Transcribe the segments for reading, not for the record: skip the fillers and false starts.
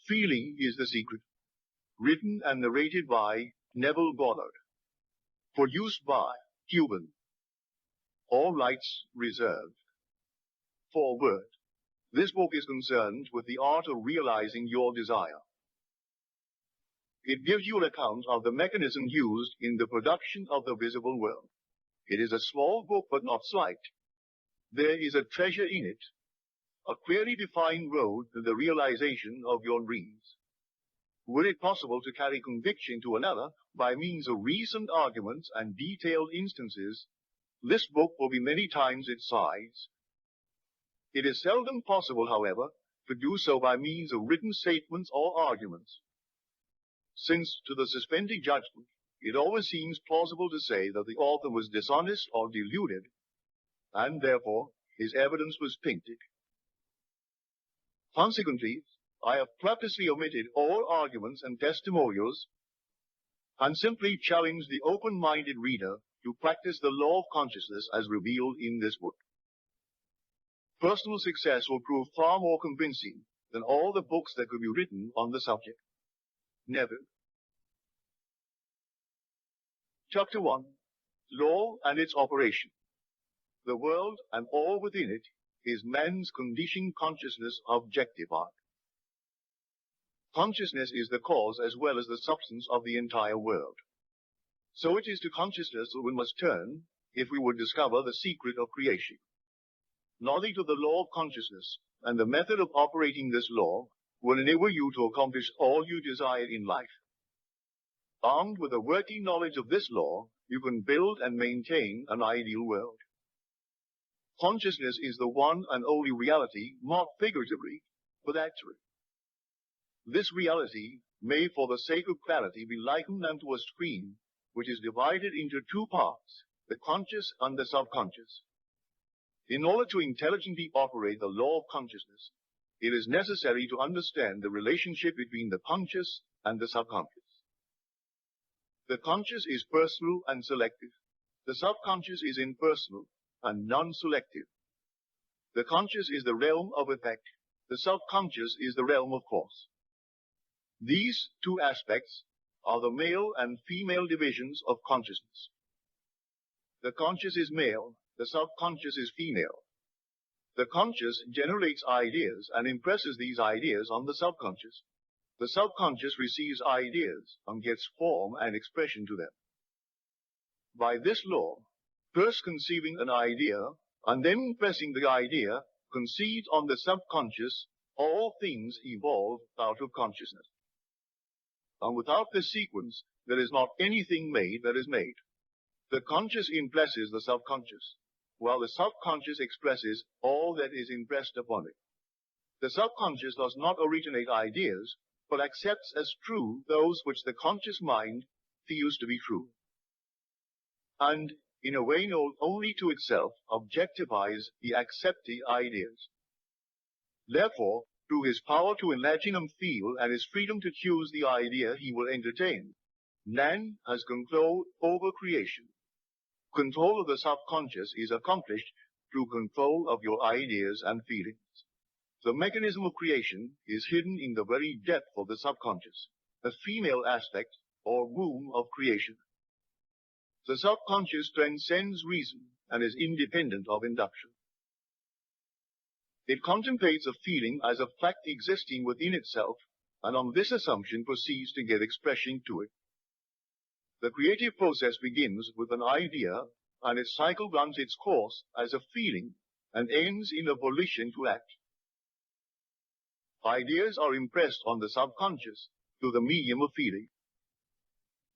Feeling is the Secret. Written and narrated by Neville Goddard. Produced by Cuban. All rights reserved. Foreword. This book is concerned with the art of realizing your desire. It gives you an account of the mechanism used in the production of the visible world. It is a small book, but not slight. There is a treasure in it, a clearly defined road to the realization of your dreams. Were it possible to carry conviction to another by means of reasoned arguments and detailed instances, this book will be many times its size. It is seldom possible, however, to do so by means of written statements or arguments, since to the suspended judgment it always seems plausible to say that the author was dishonest or deluded, and therefore his evidence was tainted. Consequently, I have purposely omitted all arguments and testimonials and simply challenged the open-minded reader to practice the law of consciousness as revealed in this book. Personal success will prove far more convincing than all the books that could be written on the subject. Neville. Chapter 1. Law and its operation. The world and all within it is man's conditioned consciousness objectified. Consciousness is the cause as well as the substance of the entire world. So it is to consciousness that we must turn if we would discover the secret of creation. Knowledge of the law of consciousness and the method of operating this law will enable you to accomplish all you desire in life. Armed with a working knowledge of this law, you can build and maintain an ideal world. Consciousness is the one and only reality, not figuratively, but actually. This reality may, for the sake of clarity, be likened unto a screen which is divided into two parts, the conscious and the subconscious. In order to intelligently operate the law of consciousness, it is necessary to understand the relationship between the conscious and the subconscious. The conscious is personal and selective. The subconscious is impersonal and non-selective. The conscious is the realm of effect. The subconscious is the realm of force. These two aspects are the male and female divisions of consciousness. The conscious is male, the subconscious is female. The conscious generates ideas and impresses these ideas on the subconscious. The subconscious receives ideas and gets form and expression to them. By this law, first conceiving an idea and then impressing the idea conceived on the subconscious, all things evolve out of consciousness. And without this sequence, there is not anything made that is made. The conscious impresses the subconscious, while the subconscious expresses all that is impressed upon it. The subconscious does not originate ideas, but accepts as true those which the conscious mind feels to be true, and, in a way known only to itself, objectifies the accepted ideas. Therefore, through his power to imagine and feel and his freedom to choose the idea he will entertain, man has control over creation. Control of the subconscious is accomplished through control of your ideas and feelings. The mechanism of creation is hidden in the very depth of the subconscious, the female aspect or womb of creation. The subconscious transcends reason and is independent of induction. It contemplates a feeling as a fact existing within itself, and on this assumption proceeds to give expression to it. The creative process begins with an idea, and its cycle runs its course as a feeling and ends in a volition to act. Ideas are impressed on the subconscious through the medium of feeling.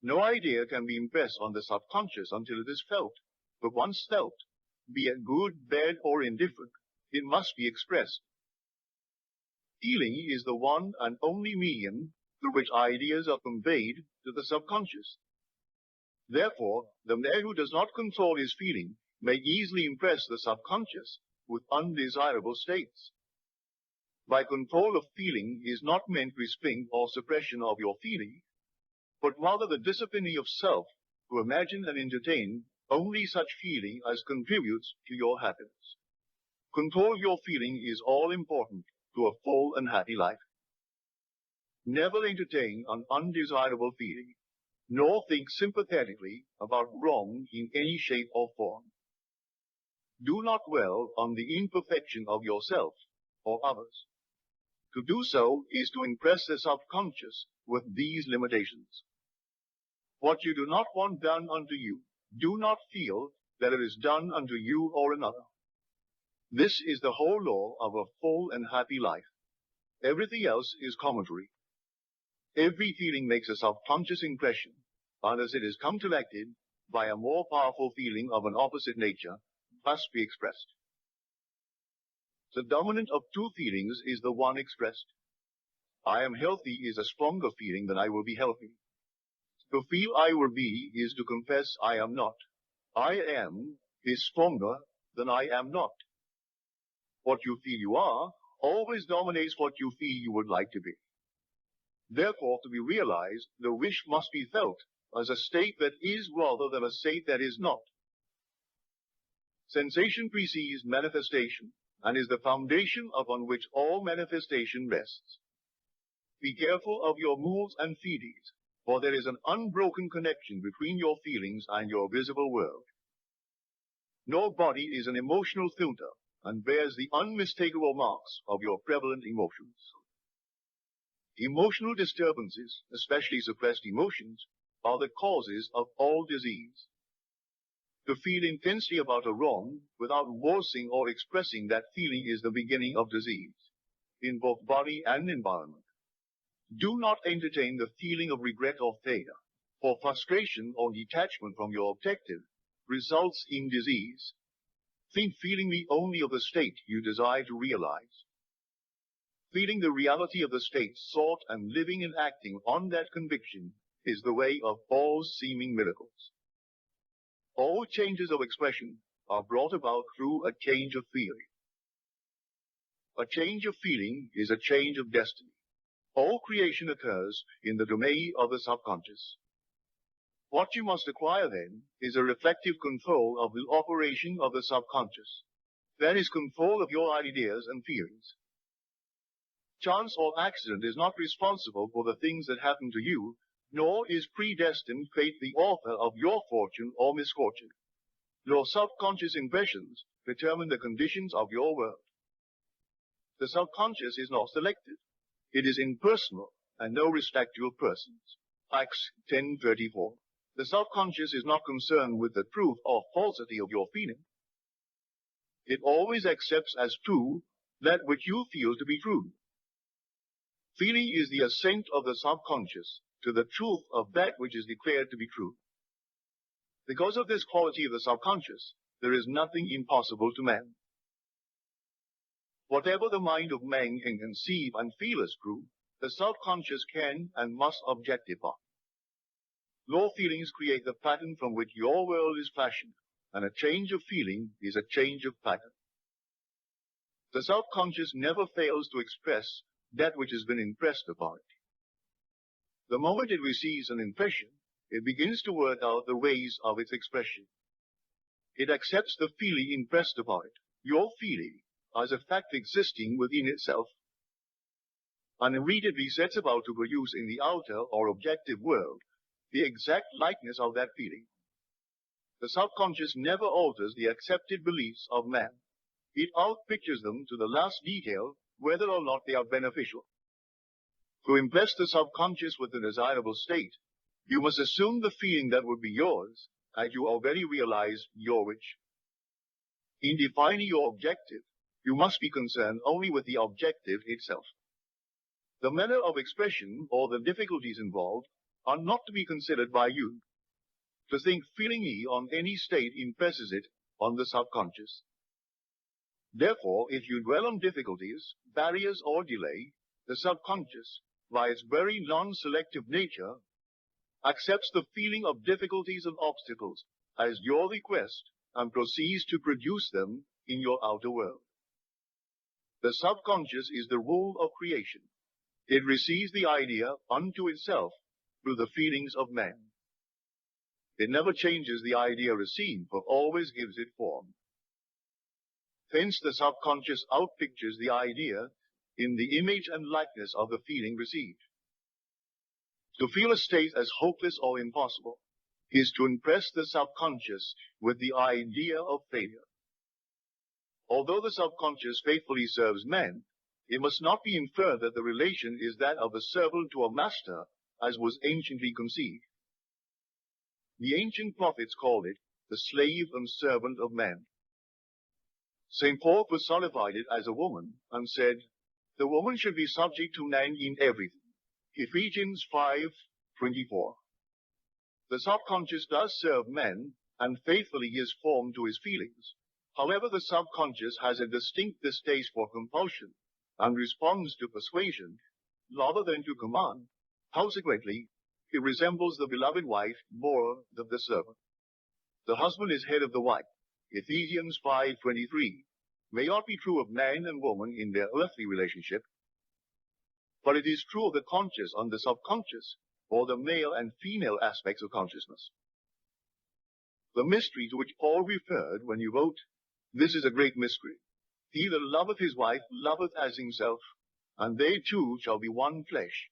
No idea can be impressed on the subconscious until it is felt, but once felt, be it good, bad, or indifferent, it must be expressed. Feeling is the one and only medium through which ideas are conveyed to the subconscious. Therefore, the man who does not control his feeling may easily impress the subconscious with undesirable states. By control of feeling is not meant restraint or suppression of your feeling, but rather the disciplining of self to imagine and entertain only such feeling as contributes to your happiness. Control of your feeling is all important to a full and happy life. Never entertain an undesirable feeling, nor think sympathetically about wrong in any shape or form. Do not dwell on the imperfection of yourself or others. To do so is to impress the subconscious with these limitations. What you do not want done unto you, do not feel that it is done unto you or another. This is the whole law of a full and happy life. Everything else is commentary. Every feeling makes a subconscious impression, and as it is counteracted by a more powerful feeling of an opposite nature, must be expressed. The dominant of two feelings is the one expressed. I am healthy is a stronger feeling than I will be healthy. To feel I will be is to confess I am not. I am is stronger than I am not. What you feel you are always dominates what you feel you would like to be. Therefore, to be realized, the wish must be felt as a state that is rather than a state that is not. Sensation precedes manifestation and is the foundation upon which all manifestation rests. Be careful of your moods and feelings, for there is an unbroken connection between your feelings and your visible world. No body is an emotional filter and bears the unmistakable marks of your prevalent emotions. Emotional disturbances, especially suppressed emotions, are the causes of all disease. To feel intensely about a wrong without voicing or expressing that feeling is the beginning of disease, in both body and environment. Do not entertain the feeling of regret or failure, for frustration or detachment from your objective results in disease. Think feelingly only of the state you desire to realize. Feeling the reality of the state sought and living and acting on that conviction is the way of all seeming miracles. All changes of expression are brought about through a change of feeling. A change of feeling is a change of destiny. All creation occurs in the domain of the subconscious. What you must acquire then is a reflective control of the operation of the subconscious. That is control of your ideas and feelings. Chance or accident is not responsible for the things that happen to you, nor is predestined fate the author of your fortune or misfortune. Your subconscious impressions determine the conditions of your world. The subconscious is not selective. It is impersonal and no respecter of persons. Acts 10:34. The subconscious is not concerned with the truth or falsity of your feeling. It always accepts as true that which you feel to be true. Feeling is the assent of the subconscious to the truth of that which is declared to be true. Because of this quality of the subconscious, there is nothing impossible to man. Whatever the mind of man can conceive and feel as true, the subconscious can and must objectify. Your feelings create the pattern from which your world is fashioned, and a change of feeling is a change of pattern. The subconscious never fails to express that which has been impressed upon it. The moment it receives an impression, it begins to work out the ways of its expression. It accepts the feeling impressed upon it, your feeling, as a fact existing within itself, and immediately sets about to produce in the outer or objective world the exact likeness of that feeling. The subconscious never alters the accepted beliefs of man. It outpictures them to the last detail, whether or not they are beneficial. To impress the subconscious with the desirable state, you must assume the feeling that would be yours, as you already realize your wish. In defining your objective, you must be concerned only with the objective itself. The manner of expression or the difficulties involved are not to be considered by you. To think feelingly on any state impresses it on the subconscious. Therefore, if you dwell on difficulties, barriers, or delay, the subconscious, by its very non-selective nature, accepts the feeling of difficulties and obstacles as your request and proceeds to produce them in your outer world. The subconscious is the rule of creation. It receives the idea unto itself through the feelings of man. It never changes the idea received, but always gives it form. Hence the subconscious outpictures the idea in the image and likeness of the feeling received. To feel a state as hopeless or impossible is to impress the subconscious with the idea of failure. Although the subconscious faithfully serves man, it must not be inferred that the relation is that of a servant to a master, as was anciently conceived. The ancient prophets called it the slave and servant of man. St. Paul personified it as a woman and said, the woman should be subject to man in everything. Ephesians 5:24. The subconscious does serve man and faithfully is formed to his feelings. However, the subconscious has a distinct distaste for compulsion and responds to persuasion rather than to command. Consequently, it resembles the beloved wife more than the servant. The husband is head of the wife. Ephesians 5:23 may not be true of man and woman in their earthly relationship, but it is true of the conscious and the subconscious, or the male and female aspects of consciousness. The mystery to which Paul referred when he wrote, "This is a great mystery. He that loveth his wife loveth as himself, and they two shall be one flesh."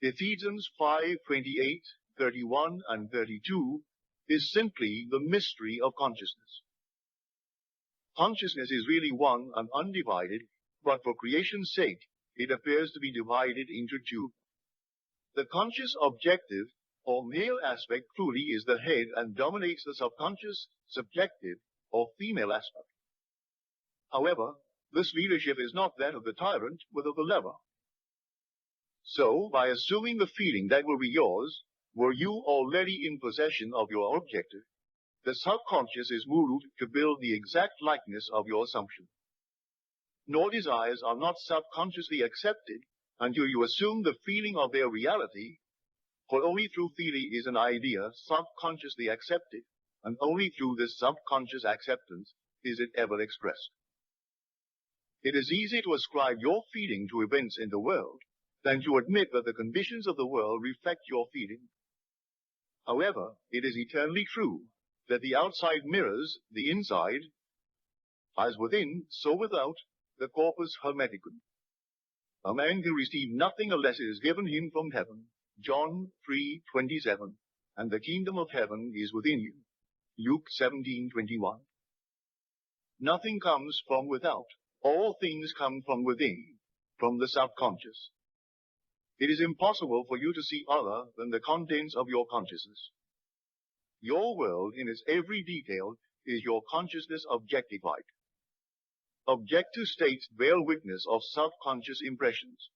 Ephesians 5:28, 31, and 32 is simply the mystery of consciousness. Consciousness is really one and undivided, but for creation's sake, it appears to be divided into two. The conscious objective or male aspect truly is the head and dominates the subconscious subjective or female aspect. However, this leadership is not that of the tyrant, but of the lever. So, by assuming the feeling that will be yours, were you already in possession of your objective, the subconscious is moved to build the exact likeness of your assumption. Nor desires are not subconsciously accepted until you assume the feeling of their reality, for only through feeling is an idea subconsciously accepted, and only through this subconscious acceptance is it ever expressed. It is easy to ascribe your feeling to events in the world than to admit that the conditions of the world reflect your feeling. However, it is eternally true that the outside mirrors the inside, as within, so without, the corpus hermeticum. A man can receive nothing unless it is given him from heaven, John 3:27, and the kingdom of heaven is within you, Luke 17:21. Nothing comes from without. All things come from within, from the subconscious. It is impossible for you to see other than the contents of your consciousness. Your world, in its every detail, is your consciousness objectified. Objective states bear witness of subconscious impressions.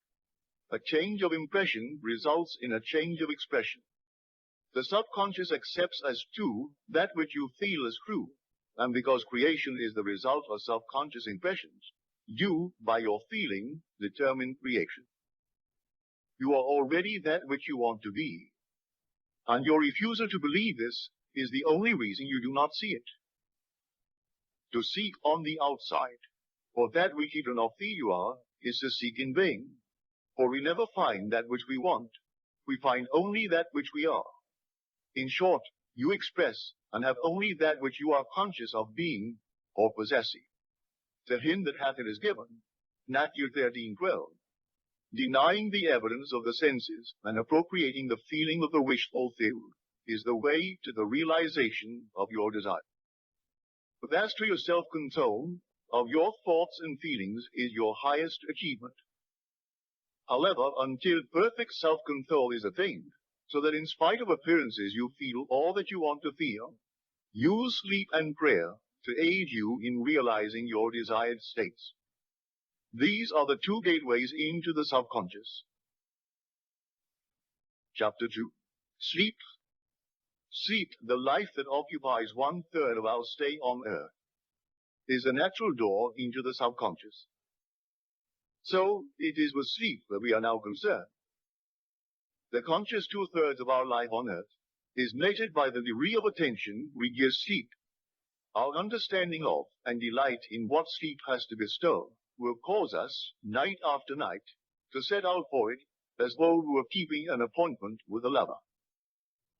A change of impression results in a change of expression. The subconscious accepts as true that which you feel as true, and because creation is the result of subconscious impressions, you, by your feeling, determine creation. You are already that which you want to be, and your refusal to believe this is the only reason you do not see it. To seek on the outside for that which you do not feel you are is to seek in vain, for we never find that which we want. We find only that which we are. In short, you express and have only that which you are conscious of being or possessing. To him that hath it is given, Matthew 13:12. Denying the evidence of the senses and appropriating the feeling of the wish fulfilled is the way to the realization of your desire. But as to your self-control of your thoughts and feelings is your highest achievement. However, until perfect self-control is attained, so that in spite of appearances you feel all that you want to feel, use sleep and prayer to aid you in realizing your desired states. These are the two gateways into the subconscious. Chapter 2. Sleep. Sleep, the life that occupies 1/3 of our stay on earth, is the natural door into the subconscious. So it is with sleep that we are now concerned. The conscious 2/3 of our life on earth is measured by the degree of attention we give sleep. Our understanding of and delight in what sleep has to bestow will cause us, night after night, to set out for it as though we were keeping an appointment with a lover.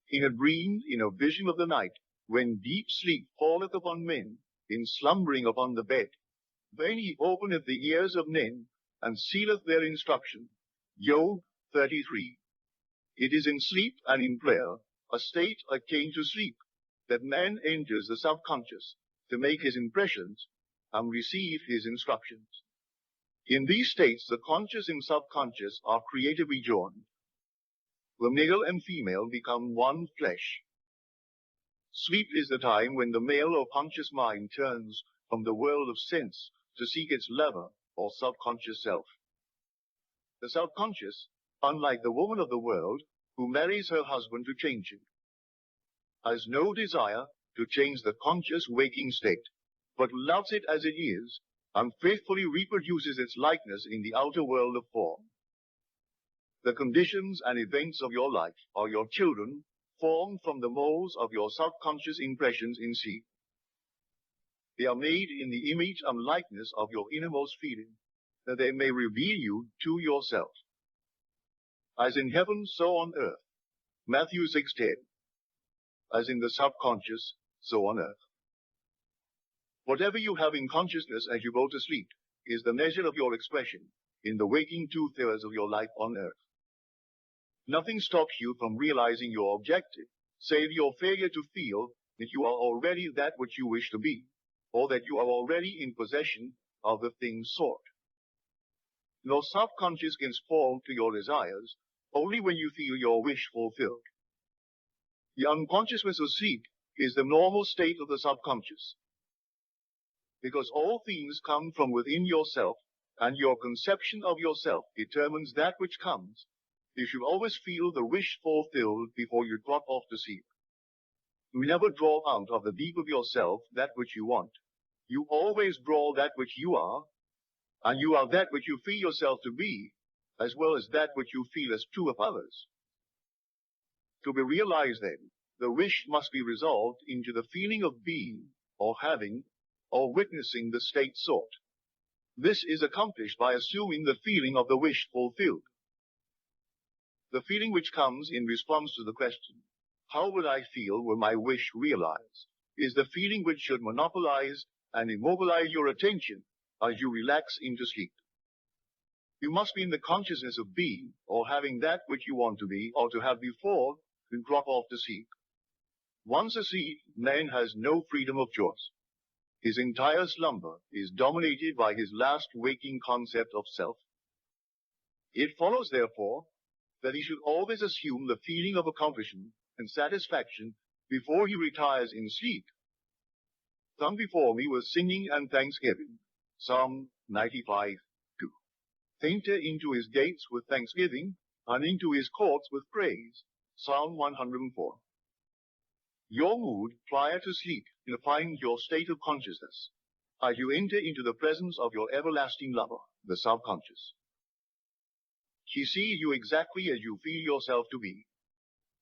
In a dream, in a vision of the night, when deep sleep falleth upon men, in slumbering upon the bed, then he openeth the ears of men, and sealeth their instruction. Job 33. It is in sleep and in prayer, a state akin to sleep, that man enters the subconscious to make his impressions and receive his instructions. In these states, the conscious and subconscious are creatively joined. The male and female become one flesh. Sleep is the time when the male or conscious mind turns from the world of sense to seek its lover or subconscious self. The subconscious, unlike the woman of the world who marries her husband to change him, has no desire to change the conscious waking state, but loves it as it is and faithfully reproduces its likeness in the outer world of form. The conditions and events of your life are your children, formed from the molds of your subconscious impressions in sleep. They are made in the image and likeness of your innermost feeling, that they may reveal you to yourself. As in heaven, so on earth. Matthew 6:10. As in the subconscious, so on earth. Whatever you have in consciousness as you go to sleep is the measure of your expression in the waking 2/3 of your life on earth. Nothing stops you from realizing your objective, save your failure to feel that you are already that which you wish to be, or that you are already in possession of the things sought. Your subconscious gives form to your desires only when you feel your wish fulfilled. The unconsciousness of sleep is the normal state of the subconscious. Because all things come from within yourself, and your conception of yourself determines that which comes, you should always feel the wish fulfilled before you drop off to sleep. You never draw out of the deep of yourself that which you want. You always draw that which you are, and you are that which you feel yourself to be, as well as that which you feel as true of others. To be realized, then, the wish must be resolved into the feeling of being, or having, or witnessing the state sought. This is accomplished by assuming the feeling of the wish fulfilled. The feeling which comes in response to the question, how would I feel were my wish realized, is the feeling which should monopolize and immobilize your attention as you relax into sleep. You must be in the consciousness of being, or having that which you want to be, or to have before you drop off to sleep. Once asleep, man has no freedom of choice. His entire slumber is dominated by his last waking concept of self. It follows, therefore, that he should always assume the feeling of accomplishment and satisfaction before he retires in sleep. Come before me with singing and thanksgiving. Psalm 95:2. Enter into his gates with thanksgiving, and into his courts with praise. Psalm 104. Your mood prior to sleep defines your state of consciousness as you enter into the presence of your everlasting lover, the subconscious. She sees you exactly as you feel yourself to be.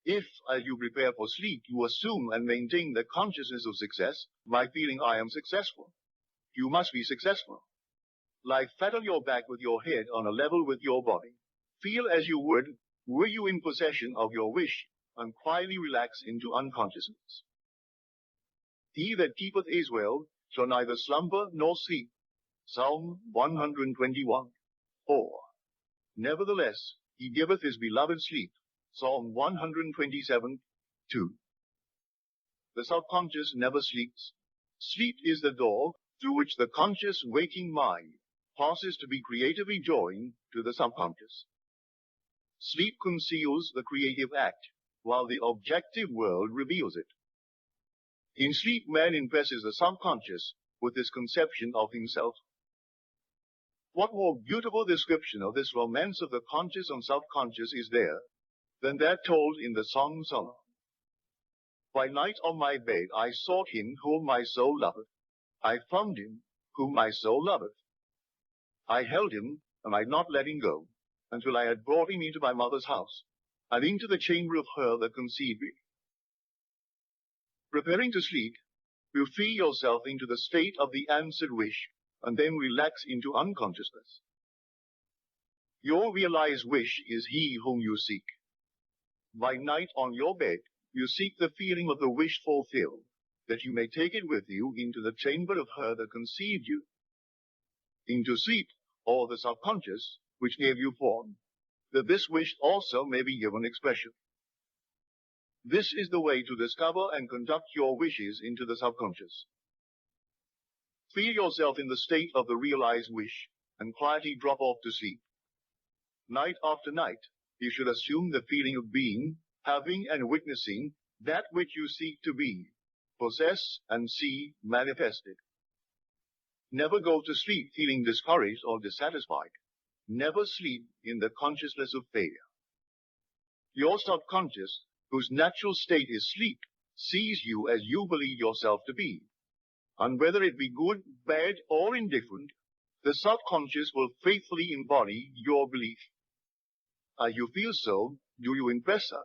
If, as you prepare for sleep, you assume and maintain the consciousness of success by feeling I am successful, you must be successful. Lie flat on your back with your head on a level with your body. Feel as you would were you in possession of your wish, and quietly relax into unconsciousness. He that keepeth Israel shall neither slumber nor sleep. Psalm 121:4. Nevertheless, he giveth his beloved sleep. Psalm 127:2. The subconscious never sleeps. Sleep is the door through which the conscious waking mind passes to be creatively joined to the subconscious. Sleep conceals the creative act, while the objective world reveals it. In sleep, man impresses the subconscious with his conception of himself. What more beautiful description of this romance of the conscious and subconscious is there than that told in the Song of Solomon? By night on my bed I sought him whom my soul loveth. I found him whom my soul loveth. I held him, and I not let him go, until I had brought him into my mother's house, and into the chamber of her that conceived me. Preparing to sleep, you feel yourself into the state of the answered wish, and then relax into unconsciousness. Your realized wish is he whom you seek. By night on your bed, you seek the feeling of the wish fulfilled, that you may take it with you into the chamber of her that conceived you, into sleep, or the subconscious, which gave you form. that this wish also may be given expression. This is the way to discover and conduct your wishes into the subconscious. Feel yourself in the state of the realized wish and quietly drop off to sleep. Night after night, you should assume the feeling of being, having and witnessing that which you seek to be, possess and see manifested. Never go to sleep feeling discouraged or dissatisfied. Never sleep in the consciousness of failure. Your subconscious, whose natural state is sleep, sees you as you believe yourself to be. And whether it be good, bad, or indifferent, the subconscious will faithfully embody your belief. As you feel so, do you impress her,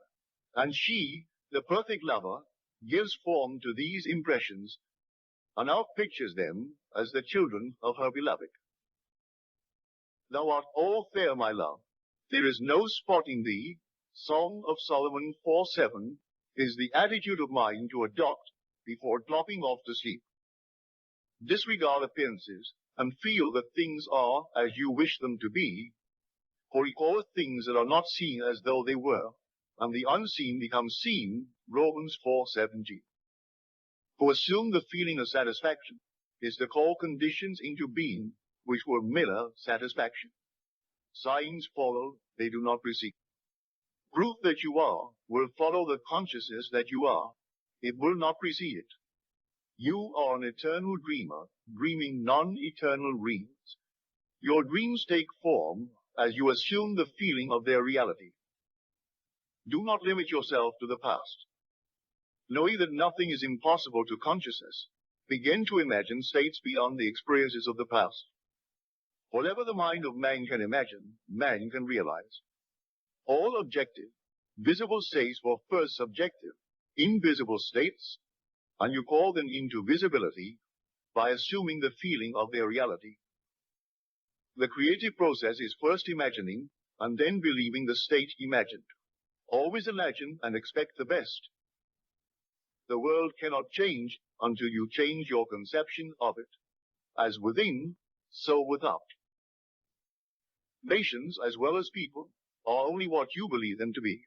and she, the perfect lover, gives form to these impressions and now pictures them as the children of her beloved. Thou art all fair, my love. There is no spot in thee. Song of Solomon 4:7 is the attitude of mind to adopt before dropping off to sleep. Disregard appearances and feel that things are as you wish them to be, for recall things that are not seen as though they were, and the unseen becomes seen, Romans 4:17. For assume the feeling of satisfaction is to call conditions into being which will mirror satisfaction. Signs follow, they do not precede. Proof that you are will follow the consciousness that you are. It will not precede it. You are an eternal dreamer, dreaming non-eternal dreams. Your dreams take form as you assume the feeling of their reality. Do not limit yourself to the past. Knowing that nothing is impossible to consciousness, begin to imagine states beyond the experiences of the past. Whatever the mind of man can imagine, man can realize. All objective, visible states were first subjective, invisible states, and you call them into visibility by assuming the feeling of their reality. The creative process is first imagining and then believing the state imagined. Always imagine and expect the best. The world cannot change until you change your conception of it. As within, so without. Nations, as well as people, are only what you believe them to be.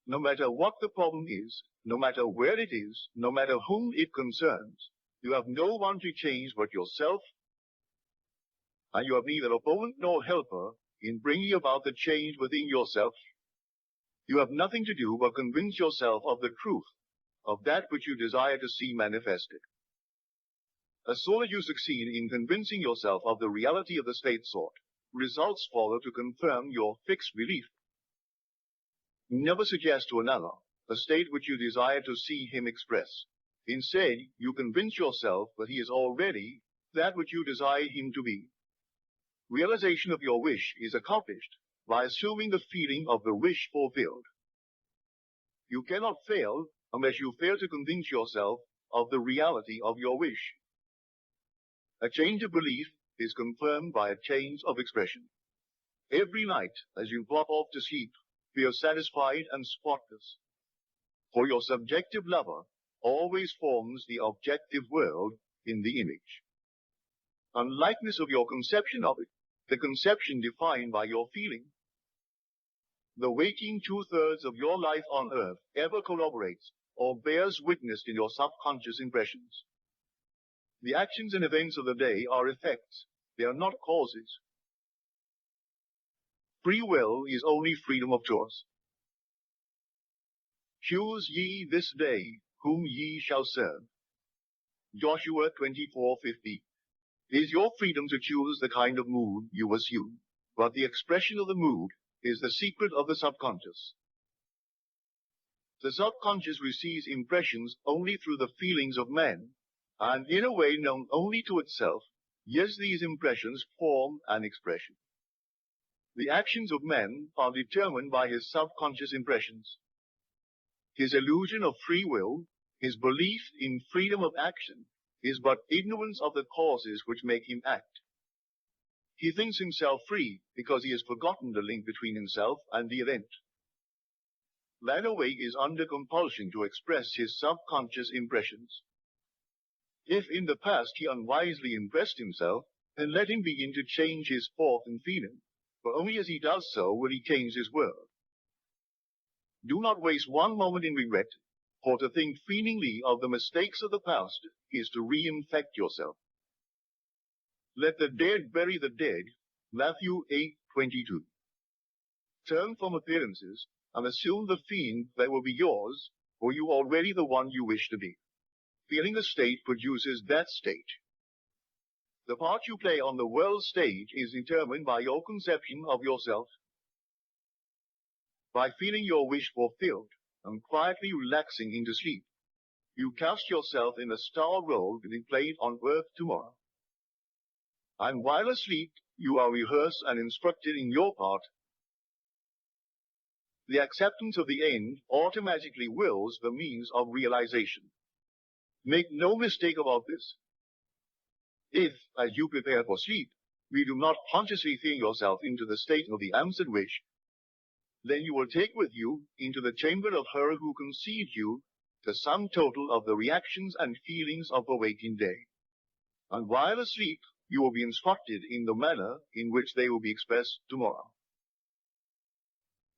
No matter what the problem is, no matter where it is, no matter whom it concerns, you have no one to change but yourself, and you have neither opponent nor helper in bringing about the change within yourself. You have nothing to do but convince yourself of the truth of that which you desire to see manifested. As soon as you succeed in convincing yourself of the reality of the state sought, results follow to confirm your fixed belief. Never suggest to another the state which you desire to see him express. Instead, you convince yourself that he is already that which you desire him to be. Realization of your wish is accomplished by assuming the feeling of the wish fulfilled. You cannot fail unless you fail to convince yourself of the reality of your wish. A change of belief is confirmed by a change of expression. Every night, as you drop off to sleep, feel satisfied and spotless. For your subjective lover always forms the objective world in the image. Unlikeness of your conception of it, the conception defined by your feeling. The waking 2/3 of your life on earth ever corroborates or bears witness in your subconscious impressions. The actions and events of the day are effects. They are not causes. Free will is only freedom of choice. Choose ye this day whom ye shall serve. Joshua 24:50. It is your freedom to choose the kind of mood you assume, but the expression of the mood is the secret of the subconscious. The subconscious receives impressions only through the feelings of man, and in a way known only to itself, yet these impressions form an expression. The actions of man are determined by his subconscious impressions. His illusion of free will, his belief in freedom of action, is but ignorance of the causes which make him act. He thinks himself free because he has forgotten the link between himself and the event. Man awake is under compulsion to express his subconscious impressions. If in the past he unwisely impressed himself, then let him begin to change his thought and feeling. for only as he does so will he change his world. Do not waste one moment in regret, for to think feelingly of the mistakes of the past is to reinfect yourself. Let the dead bury the dead, Matthew 8:22. Turn from appearances and assume the feeling that will be yours, for you are already the one you wish to be. Feeling a state produces that state. The part you play on the world stage is determined by your conception of yourself. By feeling your wish fulfilled and quietly relaxing into sleep, you cast yourself in the star role to be played on earth tomorrow. And while asleep, you are rehearsed and instructed in your part. The acceptance of the end automatically wills the means of realization. Make no mistake about this. If, as you prepare for sleep, you do not consciously feel yourself into the state of the answered wish, then you will take with you into the chamber of her who conceived you the sum total of the reactions and feelings of the waking day. And while asleep, you will be instructed in the manner in which they will be expressed tomorrow.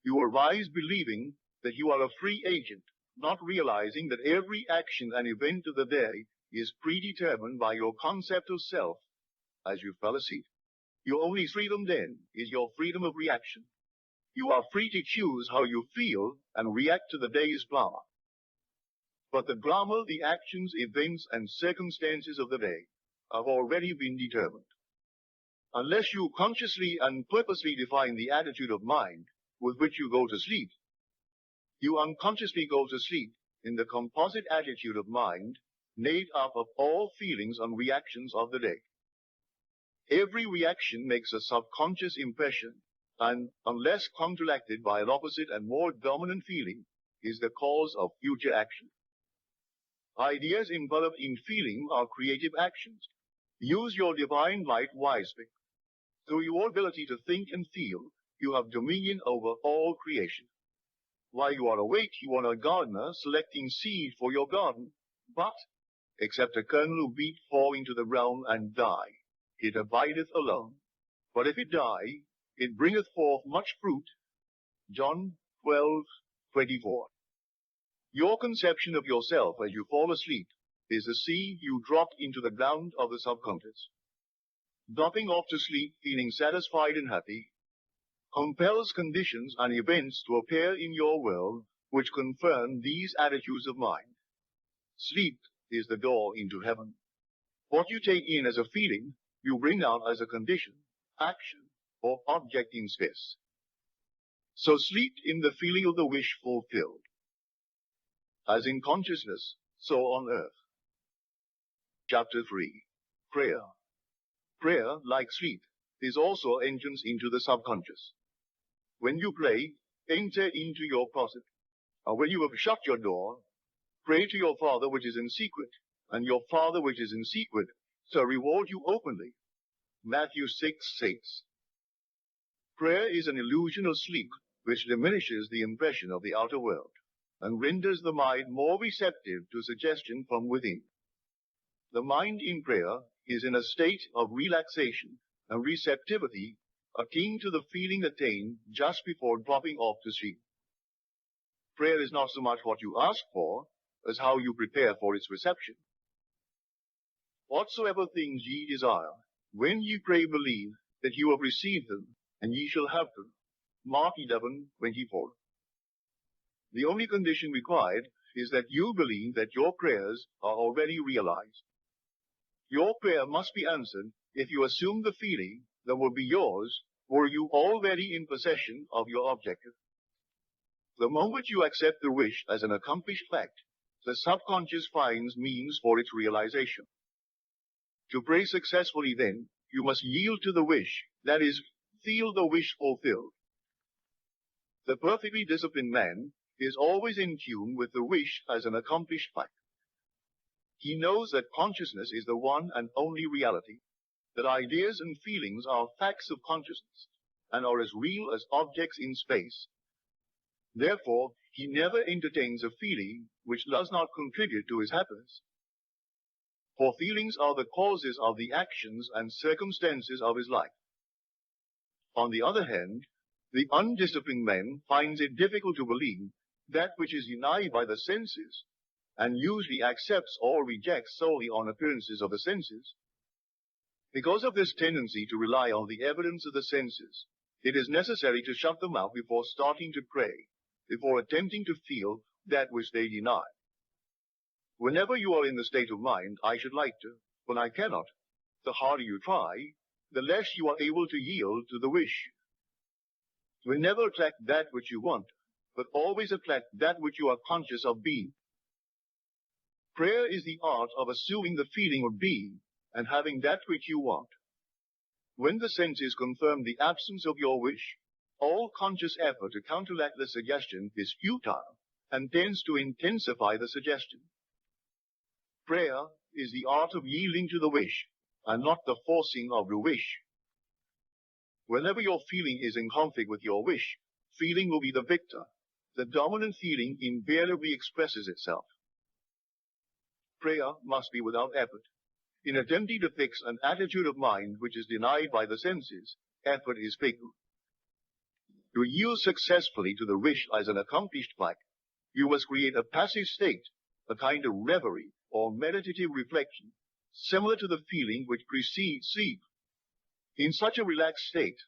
You will rise believing that you are a free agent, not realizing that every action and event of the day is predetermined by your concept of self as you fell asleep. Your only freedom then is your freedom of reaction. You are free to choose how you feel and react to the day's drama. But the drama, the actions, events, and circumstances of the day have already been determined. Unless you consciously and purposely define the attitude of mind with which you go to sleep, you unconsciously go to sleep in the composite attitude of mind made up of all feelings and reactions of the day. Every reaction makes a subconscious impression, and unless counteracted by an opposite and more dominant feeling, is the cause of future action. Ideas enveloped in feeling are creative actions. Use your divine light wisely. Through your ability to think and feel, you have dominion over all creation. While you are awake, you are a gardener selecting seed for your garden, but, except a kernel wheat fall into the ground and die, it abideth alone. But if it die, it bringeth forth much fruit. John 12:24. Your conception of yourself as you fall asleep is the seed you drop into the ground of the subconscious. Dropping off to sleep feeling satisfied and happy compels conditions and events to appear in your world which confirm these attitudes of mind. Sleep is the door into heaven. What you take in as a feeling, you bring out as a condition, action, or object in space. So sleep in the feeling of the wish fulfilled. As in consciousness, so on earth. Chapter 3. Prayer. Prayer, like sleep, is also entrance into the subconscious. When you pray, enter into your closet, and when you have shut your door, pray to your Father which is in secret, and your Father which is in secret shall reward you openly. Matthew 6:6. Prayer is an illusion of sleep which diminishes the impression of the outer world and renders the mind more receptive to suggestion from within. The mind in prayer is in a state of relaxation and receptivity akin to the feeling attained just before dropping off to sleep. Prayer is not so much what you ask for as how you prepare for its reception. Whatsoever things ye desire, when ye pray, believe that you have received them, and ye shall have them. Mark 11:24. The only condition required is that you believe that your prayers are already realized. Your prayer must be answered if you assume the feeling that will be yours were you already in possession of your objective. The moment you accept the wish as an accomplished fact, the subconscious finds means for its realization. To pray successfully, then, you must yield to the wish, that is, feel the wish fulfilled. The perfectly disciplined man is always in tune with the wish as an accomplished fact. He knows that consciousness is the one and only reality, that ideas and feelings are facts of consciousness, and are as real as objects in space. Therefore, he never entertains a feeling which does not contribute to his happiness. For feelings are the causes of the actions and circumstances of his life. On the other hand, the undisciplined man finds it difficult to believe that which is denied by the senses, and usually accepts or rejects solely on appearances of the senses. Because of this tendency to rely on the evidence of the senses, it is necessary to shut them out before starting to pray, before attempting to feel that which they deny. Whenever you are in the state of mind, I should like to, but I cannot, the harder you try, the less you are able to yield to the wish. You will never attract that which you want, but always attract that which you are conscious of being. Prayer is the art of assuming the feeling of being and having that which you want. When the senses confirm the absence of your wish, all conscious effort to counteract the suggestion is futile and tends to intensify the suggestion. Prayer is the art of yielding to the wish and not the forcing of the wish. Whenever your feeling is in conflict with your wish, feeling will be the victor. The dominant feeling invariably expresses itself. Prayer must be without effort. In attempting to fix an attitude of mind which is denied by the senses, effort is fatal. To yield successfully to the wish as an accomplished fact, you must create a passive state, a kind of reverie or meditative reflection, similar to the feeling which precedes sleep. In such a relaxed state,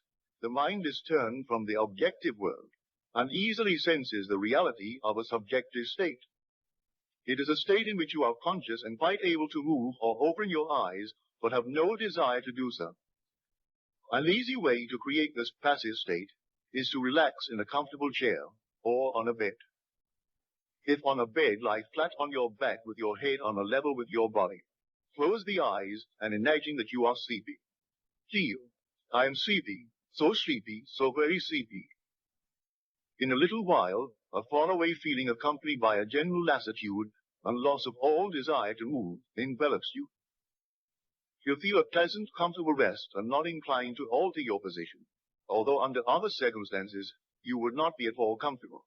the mind is turned from the objective world and easily senses the reality of a subjective state. It is a state in which you are conscious and quite able to move or open your eyes, but have no desire to do so. An easy way to create this passive state is to relax in a comfortable chair or on a bed. If on a bed, lie flat on your back with your head on a level with your body. Close the eyes and imagine that you are sleepy. Feel, I am sleepy, so very sleepy. In a little while, a faraway feeling accompanied by a general lassitude and loss of all desire to move envelops you. You feel a pleasant, comfortable rest and not inclined to alter your position, although under other circumstances you would not be at all comfortable.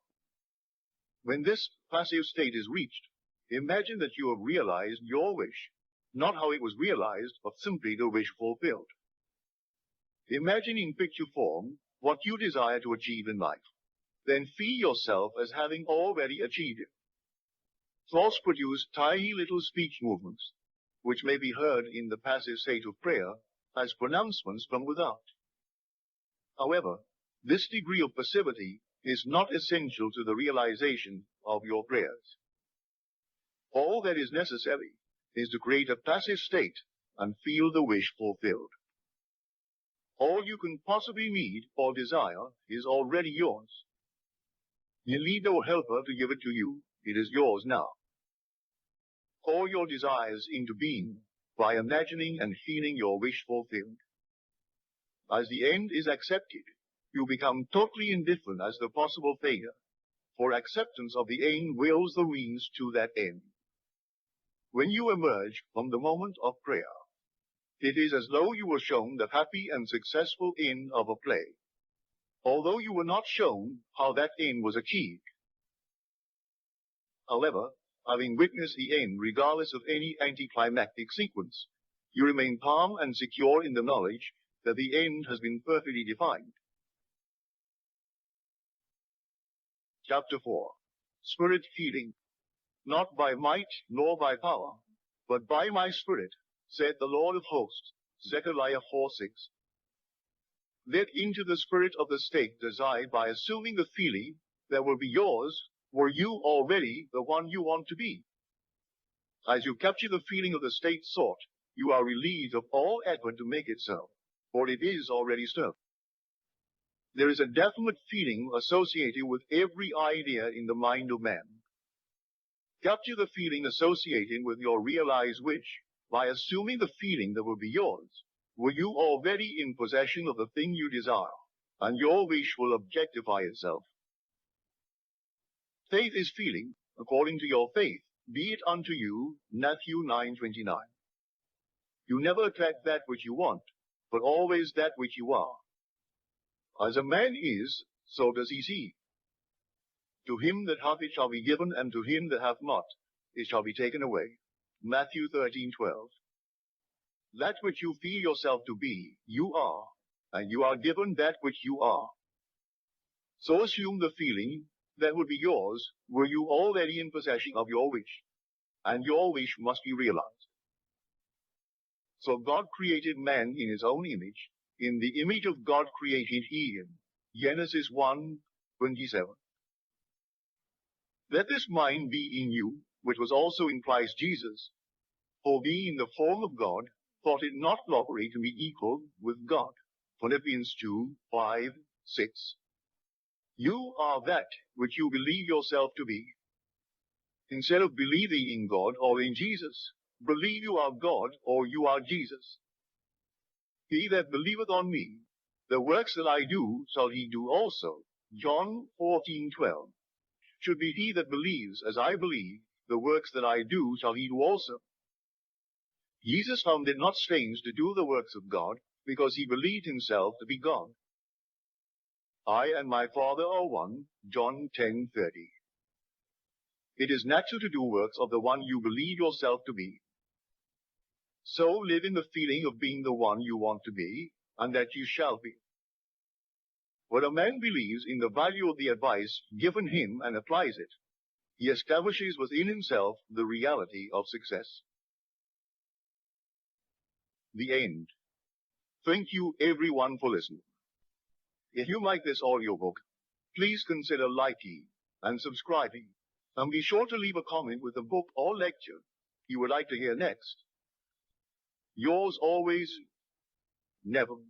When this passive state is reached, imagine that you have realized your wish, not how it was realized, but simply the wish fulfilled. Imagine in picture form what you desire to achieve in life. Then feel yourself as having already achieved it. Thoughts produce tiny little speech movements, which may be heard in the passive state of prayer as pronouncements from without. However, this degree of passivity is not essential to the realization of your prayers. All that is necessary is to create a passive state and feel the wish fulfilled. All you can possibly need or desire is already yours. You need no helper to give it to you. It is yours now. Call your desires into being by imagining and feeling your wish fulfilled. As the end is accepted, you become totally indifferent as the possible failure, for acceptance of the end wills the means to that end. When you emerge from the moment of prayer, it is as though you were shown the happy and successful end of a play, although you were not shown how that end was achieved. However, having witnessed the end regardless of any anticlimactic sequence, you remain calm and secure in the knowledge that the end has been perfectly defined. Chapter 4. Spirit Feeling. Not by might nor by power, but by my spirit, said the Lord of hosts, Zechariah 4:6. Let into the spirit of the state desired by assuming the feeling that will be yours, were you already the one you want to be. As you capture the feeling of the state sought, you are relieved of all effort to make it so, for it is already so. There is a definite feeling associated with every idea in the mind of man. Capture the feeling associated with your realized wish by assuming the feeling that will be yours. Were you already in possession of the thing you desire, and your wish will objectify itself. Faith is feeling, according to your faith, be it unto you, Matthew 9:29. You never attract that which you want, but always that which you are. As a man is, so does he see. To him that hath it shall be given, and to him that hath not, it shall be taken away. Matthew 13:12. That which you feel yourself to be, you are, and you are given that which you are. So assume the feeling that would be yours were you already in possession of your wish, and your wish must be realized. So God created man in his own image. In the image of God created he him. Genesis 1:27. Let this mind be in you, which was also in Christ Jesus, who being in the form of God, thought it not robbery to be equal with God. Philippians 2:5-6. You are that which you believe yourself to be. Instead of believing in God or in Jesus, believe you are God or you are Jesus. He that believeth on me, the works that I do shall he do also. John 14:12. Should be he that believes as I believe, the works that I do shall he do also. Jesus found it not strange to do the works of God, because he believed himself to be God. I and my Father are one, John 10:30. It is natural to do works of the one you believe yourself to be. So live in the feeling of being the one you want to be, and that you shall be. When a man believes in the value of the advice given him and applies it, he establishes within himself the reality of success. The end. Thank you everyone for listening. If you like this audiobook, please consider liking and subscribing, and be sure to leave a comment with the book or lecture you would like to hear next. Yours always, Neville